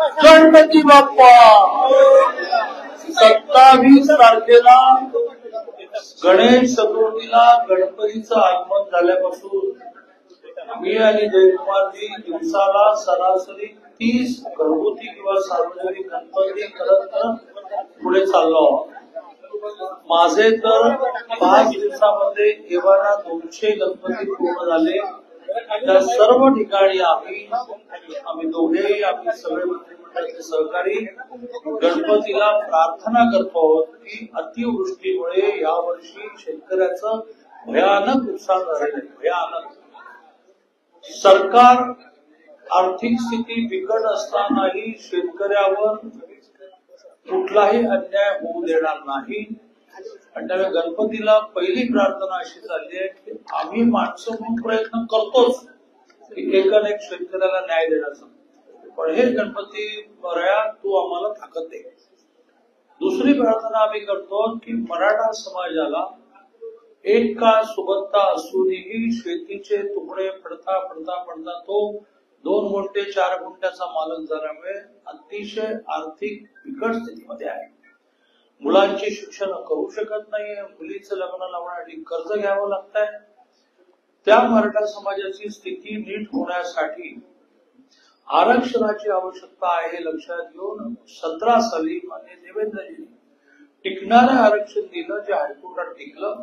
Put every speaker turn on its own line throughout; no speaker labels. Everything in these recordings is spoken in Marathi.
गणपती बाप्पा 27 तारखेला गणेश चतुर्थीला गणपतीचं आगमन झाल्यापासून मी आणि जयकुमारजी दिवसाला सरासरी 30 घरगुती किंवा सार्वजनिक गणपती करत पुढे चाललो आहोत. माझे तर 5 दिवसामध्ये एव्हाना 200 गणपती पूर्ण झाले. त्या सर्व ठिकाणी आम्ही दोघेही आम्ही सगळे मंत्रिमंडळाचे सहकारी गणपतीला प्रार्थना करतो की अतिवृष्टीमुळे यावर्षी शेतकऱ्याचं भयानक नुकसान झालेलं आहे. भयानक. सरकार आर्थिक स्थिती बिकट असतानाही शेतकऱ्यावर कुठलाही अन्याय होऊ देणार नाही. आणि त्यामुळे गणपतीला पहिली प्रार्थना अशी चालली आहे की आम्ही माणसं म्हणून प्रयत्न करतोच की एक शेतकऱ्याला न्याय देण्याचा, पण हे गणपती बऱ्या तू आम्हाला ताकद दे. दुसरी प्रार्थना आम्ही करतो की मराठा समाजाला एक काळ सुबत्ता असूनही शेतीचे तुकडे पडता पडता पडता तो 2 गुंठे 4 गुंठ्याचा मालक झाल्यामुळे अतिशय आर्थिक बिकट स्थितीमध्ये आहे. मुलांची शिक्षण करू शकत नाहीये, मुलीचं लग्न लावण्यासाठी कर्ज घ्यावं लागतंय. त्या मराठा समाजाची स्थिती नीट होण्यासाठी आरक्षणाची आवश्यकता आहे हे लक्षात घेऊन 17 साली माननीय देवेंद्रजींनी टिकणारं आरक्षण दिलं, जे हायकोर्टात टिकलं.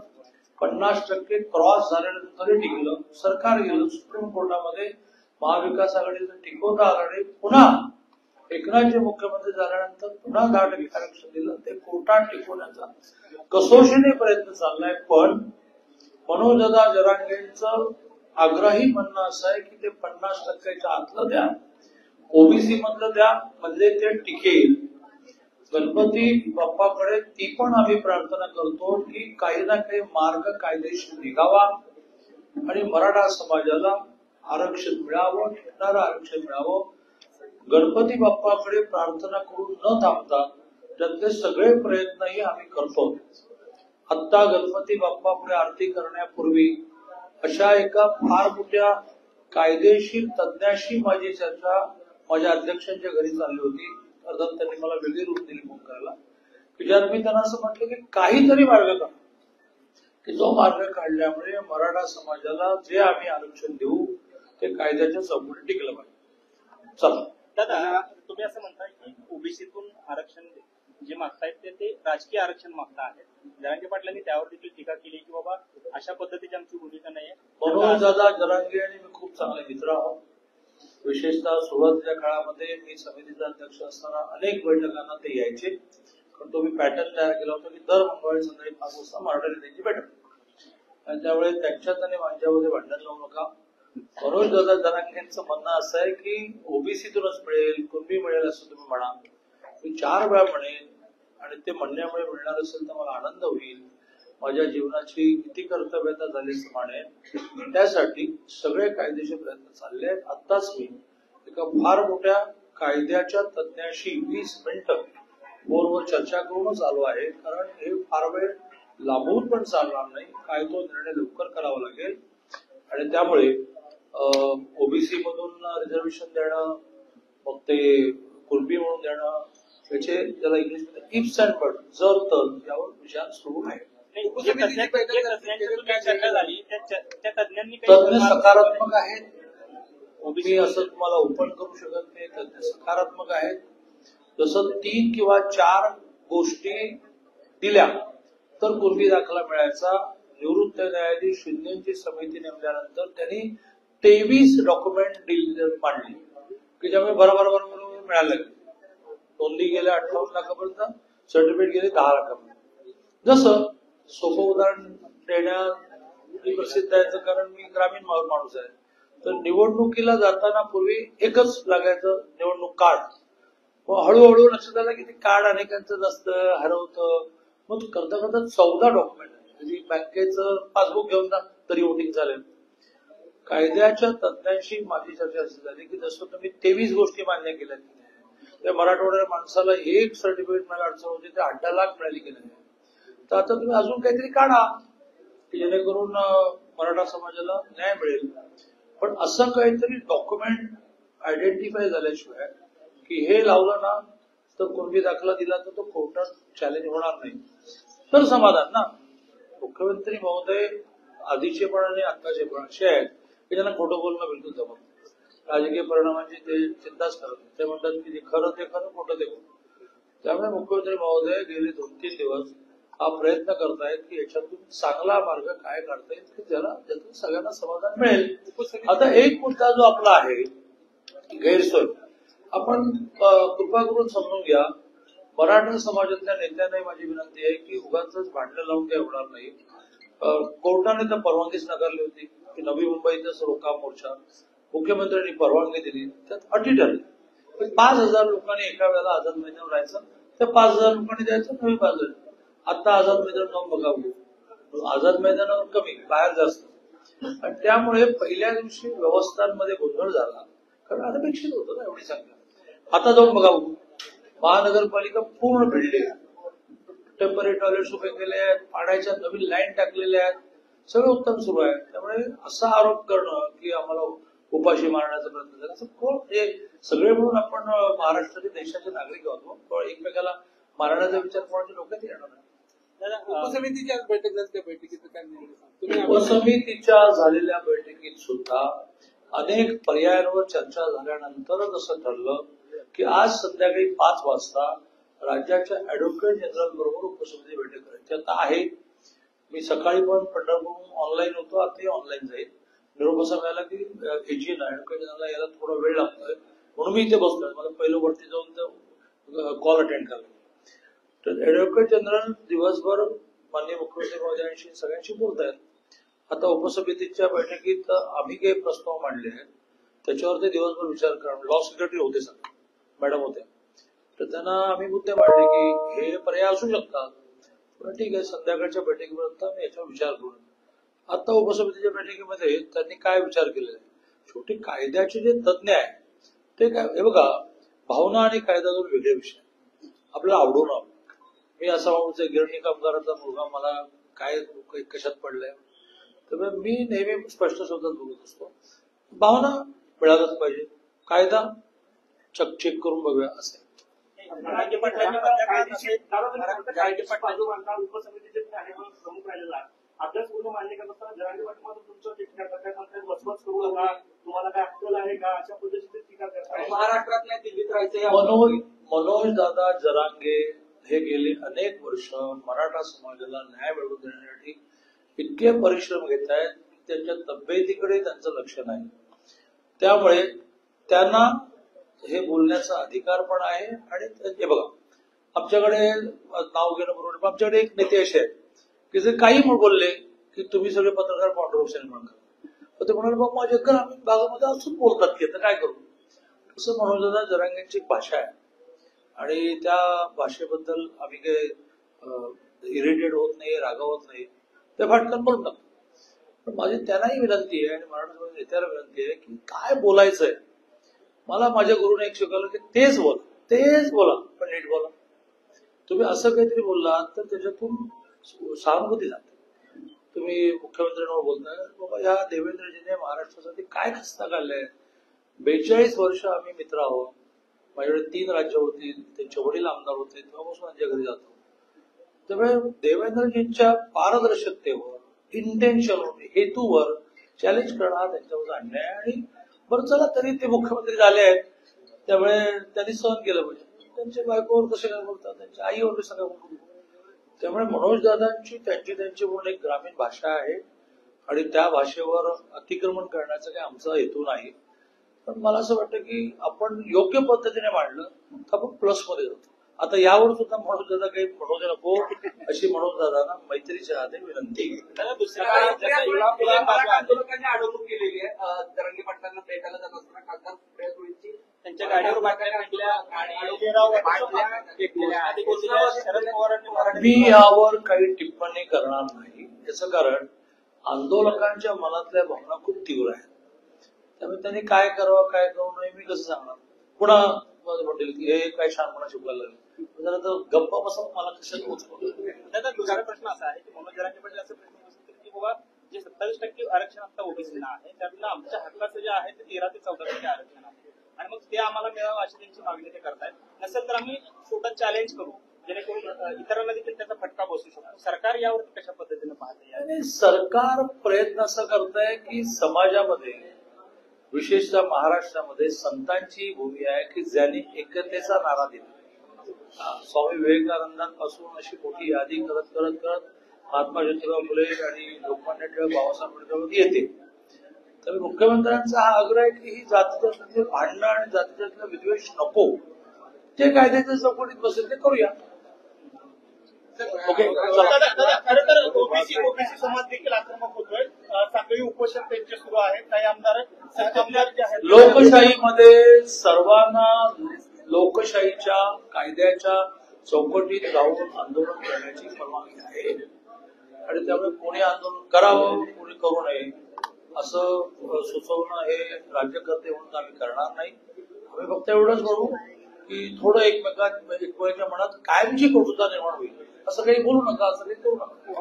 50% क्रॉस झाल्यानंतर टिकलं. सरकार गेलं सुप्रीम कोर्टामध्ये, महाविकास आघाडीचं टिकवता आलं नाही. पुन्हा एकनाथजी मुख्यमंत्री झाल्यानंतर पुन्हा 10% आरक्षण दिलं. ते कोर्टात टिकवण्याचा कसोशीने प्रयत्न चाललाय. पण मनोजदा जरांगेंचं आग्रही म्हणणं असं आहे की ते 50%च्या आतलं द्या, ओबीसी मधलं द्या, म्हणजे ते टिकेल. गणपती बाप्पाकडे ती पण आम्ही प्रार्थना करतो की काही ना काही मार्ग कायदेशीर निघावा आणि मराठा समाजाला आरक्षण मिळावं, टिकणारं आरक्षण मिळावं. गणपती बाप्पाकडे प्रार्थना करून न थांबता त्यातले सगळे प्रयत्नही आम्ही करतो. आता गणपती बाप्पा पुढे आरती करण्यापूर्वी अशा एका फार मोठ्या कायदेशीर तज्ञाशी माझी चर्चा माझ्या अध्यक्षांच्या घरी चालली होती. अर्थात त्यांनी मला वेगळी रूप दिली फोन करायला, की ज्यात मी त्यांना असं म्हटलं की काहीतरी मार्ग काढा, की जो मार्ग काढल्यामुळे मराठा समाजाला जे आम्ही आरक्षण देऊ ते कायद्याच्या चौकटीत टिकलं पाहिजे. चला
दादा, तुम्ही असं म्हणताय की ओबीसीतून आरक्षण जे मागतायत ते राजकीय आरक्षण मागता आहेत. जरांगे पाटलांनी त्यावर देखील टीका केली की बाबा अशा पद्धतीची आमची भूमिका नाहीये.
मनोजदा जरांगे आणि मी खूप चांगले मित्र आहोत. विशेषतः सुरुवातीच्या काळामध्ये मी समितीचा अध्यक्ष असताना अनेक बैठकांना ते यायचे. कारण तो मी पॅटर्न तयार केला होता की दर मंगळवारी संध्याकाळी 5 वाजता मराठा नेत्यांची बैठक, आणि त्यामुळे त्यांच्यात आणि माझ्यामध्ये भांडण लावू नका. मनोजदा जरांगेंचं म्हणणं असं आहे की ओबीसीतूनच मिळेल, कुणबी मिळेल असं तुम्ही म्हणा. मी 4 वेळा म्हणेन आणि ते म्हणण्यामुळे मिळणार असेल तर मला आनंद होईल. माझ्या जीवनाची किती कर्तव्यता झाली असं म्हणेन. त्यासाठी सगळे कायदेशीर प्रयत्न चालले आहेत. आत्ताच मी एका फार मोठ्या कायद्याच्या तज्ञाशी 20 मिनिटं फोनवर चर्चा करूनच आलो आहे. कारण हे फार वेळ लांबून पण चालणार नाही. काय तो निर्णय लवकर करावा लागेल. आणि त्यामुळे ओबीसी मधून रिझर्वेशन देणं, मग ते कुणबी म्हणून देणं, त्याचे त्याला इंग्लिशमध्ये इफ्स अँड बट्स, जर तर यावर विचार सुरू आहे. तज्ञ सकारात्मक आहेत. मी असं तुम्हाला ओपन करू शकत नाही. तज्ञ सकारात्मक आहेत. जसं 3 किंवा 4 गोष्टी दिल्या तर कुणबी दाखला मिळायचा. निवृत्त न्यायाधीश शिंदेची समिती नेमल्यानंतर त्यांनी 23 डॉक्युमेंट मांडली की ज्यामुळे बरोबर मिळाले. नोंदी गेल्या 58 लाखापर्यंत, सर्टिफिकेट गेले 10 लाखापर्यंत. जसं सोपं उदाहरण देण्यात प्रसिद्ध आहे, कारण मी ग्रामीण माणूस आहे. तर निवडणुकीला जाताना पूर्वी एकच लागायचं निवडणूक कार्ड. मग हळूहळू लक्षात आलं की ते कार्ड अनेकांचं नसतं, हरवतं. मग करता 14 डॉक्युमेंट, बँकेचं पासबुक घेऊन जा तरी वोटिंग चालेल. कायद्याच्या तज्ञांशी माझी चर्चा अशी झाली की जसं तुम्ही 23 गोष्टी मान्य केल्या, त्या मराठवाड्याच्या माणसाला एक सर्टिफिकेट मला अडचण होती, ते 8 लाख मिळाली की नाही. तर आता तुम्ही अजून काहीतरी काढा की जेणेकरून मराठा समाजाला न्याय मिळेल. पण असं काहीतरी डॉक्युमेंट आयडेंटिफाय झाल्याशिवाय की हे लावलं ना तर कुणबी दाखला दिला तर तो कोर्टात चॅलेंज होणार नाही, तर समाधान ना. मुख्यमंत्री महोदय आधीचे पण आणि आत्ताचे पण असे आहेत की त्यांना खोटं बोलणं बिलकुल जमत नाही. राजकीय परिणामांची ते चिंताच करत नाही. ते म्हणतात की जे खरं ते खरं, खोटं ते खोटं. त्यामुळे मुख्यमंत्री महोदय गेले 2-3 दिवस हा प्रयत्न करतायत की याच्यातून चांगला मार्ग काय काढता येईल की ज्यातून सगळ्यांना समाधान मिळेल. आता एक मुद्दा जो आपला आहे गैरसोय, आपण कृपा करून समजून घ्या. मराठा समाजातल्या नेत्यांनाही माझी विनंती आहे की उगाच भांडणं लावून काही होणार नाही. कोर्टाने तर परवानगीच नाकारली होती की नवी मुंबईतच रोका मोर्चा, मुख्यमंत्र्यांनी परवानगी दिली, त्यात अटी ठरली 5,000 लोकांनी एका वेळेला आझाद मैदानावर राहायचं, त्या 5,000 लोकांनी द्यायचं नवी बाजू. आता आझाद मैदान जाऊन बघावं, आझाद मैदानावर कमी, बाहेर जास्त. आणि त्यामुळे पहिल्या दिवशी व्यवस्थांमध्ये गोंधळ झाला, कारण अनपेक्षित होतं ना एवढी संख्या. आता जाऊन बघावं, महानगरपालिका पूर्ण भिडली आहे, टेम्पररी टॉयलेट्स उभे केले आहेत, पाण्याच्या नवीन लाईन टाकलेल्या आहेत, सगळं उत्तम सुरू आहे. त्यामुळे असा आरोप करणं की आम्हाला उपाशी मारण्याचा प्रयत्न झाला, असं कोण, हे सगळे म्हणून आपण महाराष्ट्राचे देशाचे नागरिक आहोत, पण एकमेकाला मारण्याचा विचार कोणाचे लोकच येणार नाही.
उपसमितीची आज बैठक झाली, त्या बैठकीचं काय निर्णय?
उपसमितीच्या झालेल्या बैठकीत सुद्धा अनेक पर्यायांवर चर्चा झाल्यानंतरच असं ठरलं की आज संध्याकाळी 5 वाजता राज्याच्या ऍडव्होकेट जनरल बरोबर उपसमिती बैठक करायची. आता आहे, मी सकाळी पण पंढरपूरहून ऑनलाईन होतो, आताही ऑनलाईन जाईल. निरोप असा मिळाला की एजीला ऍडव्होकेट जनरलला यायला थोडा वेळ लागतोय, म्हणून मी इथे बसलोय. मला पहिलं वरती जाऊन कॉल अटेंड करायला. तर ऍडव्होकेट जनरल दिवसभर माननीय मुख्यमंत्री महोदयांशी सगळ्यांशी बोलतायत. आता उपसमितीच्या बैठकीत आम्ही काही प्रस्ताव मांडले आहेत, त्याच्यावर ते दिवसभर विचार करणार. लॉ सेक्रेटरी होते सगळे, मॅडम होत्या, तर त्यांना आम्ही मुद्दे मांडले की हे पर्याय असू शकतात. ठीक आहे, संध्याकाळच्या बैठकीपर्यंत आम्ही याच्यावर विचार करू. आता उपसमितीच्या बैठकीमध्ये त्यांनी काय विचार केलेला आहे, शेवटी कायद्याचे जे तज्ज्ञ आहेत ते काय, हे बघा, भावना आणि कायदा दोन वेगळे विषय, आपल्याला आवडून आलो. मी असा माणूस आहे, गिरणी कामगाराचा मुलगा, मला काय कशात पडलंय, त्यामुळे मी नेहमी स्पष्ट शब्दात बोलत असतो. भावना मिळालंच पाहिजे, कायदा चेक करून बघूया असे.
उपसमितीचे प्रमुख राहिलेला अभ्यासपूर्ण मान्य करत असताना जरांगे पाटलांचं तुमचं टीका करताय, वसवस करू नका, तुम्हाला काय अक्कल आहे का, अशा पद्धतीची टीका करताय.
महाराष्ट्रात नाही, दिल्लीत राहायचं.
मनोज दादा जरांगे हे गेले अनेक वर्ष मराठा समाजाला न्याय मिळवून देण्यासाठी इतके परिश्रम घेत आहेत, त्यांच्या तब्येतीकडे त्यांचं लक्ष नाही. त्यामुळे त्यांना हे बोलण्याचा अधिकार पण आहे. आणि हे बघा, आमच्याकडे नाव घेणं बरोबर, पण आमच्याकडे एक नेते असे आहेत की जे काही बोलले की तुम्ही सगळे पत्रकार कॉन्ट्रोवर्शियल निर्माण करा, ते म्हणाले बाबा माझ्या ग्रामीण भागामध्ये असंच बोलतात की, तर काय करू. असं मनोजदादा जरांगेंची भाषा आहे आणि त्या भाषेबद्दल आम्ही काही इरिटेट होत नाही, रागावत नाही, ते फाटकन बोलून टाकतो. पण माझी त्यांनाही विनंती आहे आणि मराठा नेत्याला विनंती आहे की काय बोलायचंय, मला माझ्या गुरुने एक शिकवलं की तेच बोला, पण नीट बोला. तुम्ही असं काहीतरी बोललात तर त्याच्यातून सहानुभूती जाते. तुम्ही मुख्यमंत्र्यांवर बोलताय, बाबा ह्या देवेंद्रजीने महाराष्ट्रासाठी काय खस्ता काढलाय. 42 वर्ष आम्ही मित्र आहोत, माझ्याकडे 3 राज्य होती, त्यांचे वडील आमदार होते, तेव्हापासून त्यांच्या घरी जातो. त्यामुळे देवेंद्रजींच्या पारदर्शकतेवर, इंटेन्शन, हेतूवर चॅलेंज करणं हा त्यांच्यावर अन्याय आहे. आणि बरं चला, तरी ते मुख्यमंत्री झाले आहेत, त्यामुळे त्यांनी सहन केलं पाहिजे. त्यांच्या बायकोवर कसे काय बोलतात, त्यांच्या आईवर कसं काय बोलतात. त्यामुळे मनोज दादांची त्यांची म्हणून एक ग्रामीण भाषा आहे आणि त्या भाषेवर अतिक्रमण करण्याचा काही आमचा हेतू नाही. पण मला असं वाटतं की आपण योग्य पद्धतीने मांडलं तर आपण प्लस मध्ये जातो. आता यावर सुद्धा मनोज दादा काही म्हणू दे नको अशी मनोज दादांना मैत्रीच्या हाते विनंती.
आंदोलकांनी अडवणूक केलेली आहे, जरांगे पाटलांना भेटायला जात असताना खासदार सुप्रिया सुळेंची
त्यांच्या गाडीवर बाटल्या फेकल्या आणि
मी यावर काही टिप्पणी करणार नाही. याचं कारण आंदोलकांच्या मनातल्या भावना खूप तीव्र आहेत. त्यामुळे त्यांनी काय करावं काय करू नये मी कसं सांगणार. पुन्हा म्हणतील की हे काय शहाणपणा शिकवायला लागले, जरा तर गप्पा बसा, मला कशाला
त्याचा दुसरा प्रश्न असा आहे की मनोज जरांगे पाटील असं प्रश्न असतो की बाबा जे 27% आरक्षण आता ओबीसीला आहे, त्यातलं आमच्या हक्काचं जे आहे ते 13 ते 14% आरक्षण आहे. आणि मग ते आम्हाला मिळावं अशी त्यांची मागणी ते करतायत. नसेल तर आम्ही स्वतः चॅलेंज करू, जेणेकरून इतरांना देखील त्याचा फटका बसू शकतो. सरकार यावरती कशा पद्धतीने पाहते?
आणि सरकार प्रयत्न असं करत आहे की समाजामध्ये, विशेषतः महाराष्ट्रामध्ये संतांची भूमी आहे की ज्यांनी एकतेचा नारा दिला. स्वामी विवेकानंदांपासून अशी मोठी यादी करत करत करत महात्मा ज्योतिराव फुले आणि लोकमान्य टिळक बाबासाहेब आंबेडकर येते. तर मुख्यमंत्र्यांचा हा आग्रह आहे की ही जातीजातीतले भांडणं आणि जातीजातीतला विद्वेष नको, ते कायद्याच्या चौकटीत बसेल ते करूया.
ओके,
खरं तर ओबीसी समाज देखील आक्रमक होतोय. साखळी उपोषण त्यांचे सुरू आहे. काही आमदार जे आहेत
लोकशाहीमध्ये सर्वांना लोकशाहीच्या कायद्याच्या चौकटीत राहून आंदोलन करण्याची परवानगी आहे आणि त्यामुळे कोणी आंदोलन करावं कोणी करू नये असं सुचवणं हे राज्यकर्ते म्हणून आम्ही करणार नाही. आम्ही फक्त एवढंच म्हणू की थोडं एकमेकांच्या मनात कायमची कटुता निर्माण होईल असं काही बोलू नका, असं काही करू नका.